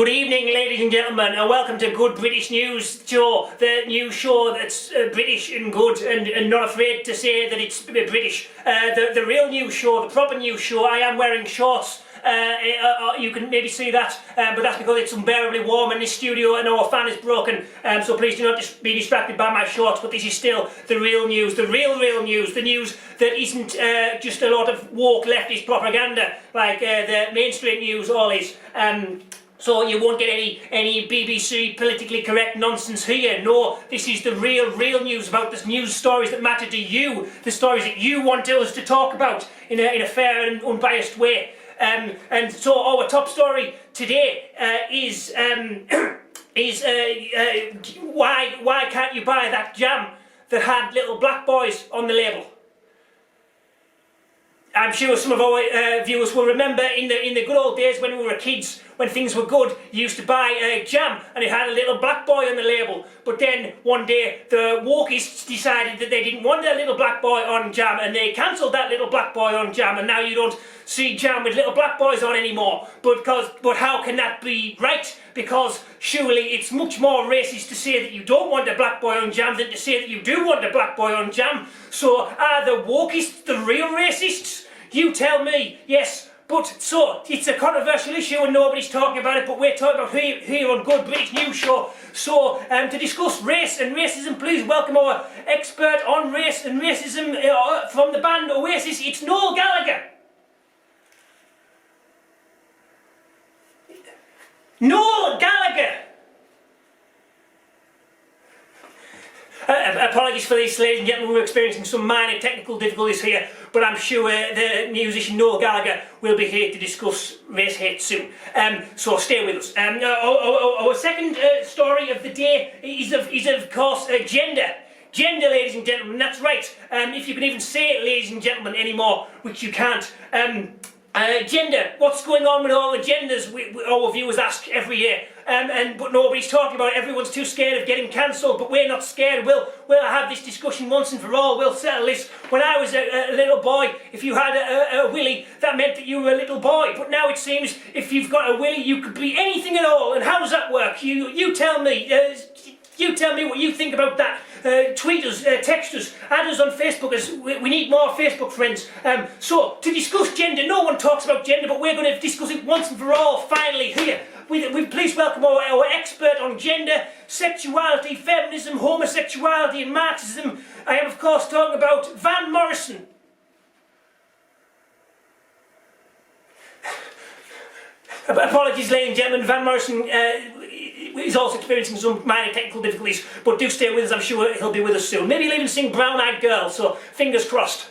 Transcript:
Good evening, ladies and gentlemen, and welcome to Good British News Show, the news show that's British and good and not afraid to say that it's British. The real news show, the proper news show. I am wearing shorts. You can maybe see that, but that's because it's unbearably warm in this studio and our fan is broken, so please do not be distracted by my shorts. But this is still the real news, the real news, the news that isn't just a lot of woke leftist propaganda like the mainstream news all is. So you won't get any BBC politically correct nonsense here. No, this is the real news about the news stories that matter to you, the stories that you want us to talk about in a fair and unbiased way. And so our top story today is why can't you buy that jam that had little black boys on the label? I'm sure some of our viewers will remember in the good old days when we were kids, when things were good, you used to buy jam and it had a little black boy on the label. But then one day the wokists decided that they didn't want a little black boy on jam and they cancelled that little black boy on jam, and now you don't see jam with little black boys on anymore. But how can that be right? Because surely it's much more racist to say that you don't want a black boy on jam than to say that you do want a black boy on jam. So are the wokists the real racists? You tell me. Yes. But so, it's a controversial issue and nobody's talking about it, but we're talking about here on Good British News Show. So, to discuss race and racism, please welcome our expert on race and racism from the band Oasis. It's Noel Gallagher. Noel Gallagher! Apologies for this, ladies and gentlemen, we're experiencing some minor technical difficulties here, but I'm sure the musician Noel Gallagher will be here to discuss race hate soon. So stay with us. Our second story of the day is of course gender. Gender, ladies and gentlemen, that's right. If you can even say it, ladies and gentlemen, anymore, which you can't. Gender, what's going on with all the genders? Our viewers ask every year, but nobody's talking about it. Everyone's too scared of getting cancelled, but we're not scared. We'll have this discussion once and for all. We'll settle this. When I was a little boy, if you had a willy, that meant that you were a little boy. But now it seems if you've got a willy, you could be anything at all. And how does that work? You tell me. You tell me what you think about that. Tweet us, text us, add us on Facebook, as we need more Facebook friends. So, to discuss gender, no one talks about gender, but we're going to discuss it once and for all, finally, here. Please welcome our expert on gender, sexuality, feminism, homosexuality and Marxism. I am, of course, talking about Van Morrison. Apologies, ladies and gentlemen, Van Morrison is also experiencing some minor technical difficulties, but do stay with us, I'm sure he'll be with us soon. Maybe he'll even sing Brown Eyed Girl, so fingers crossed.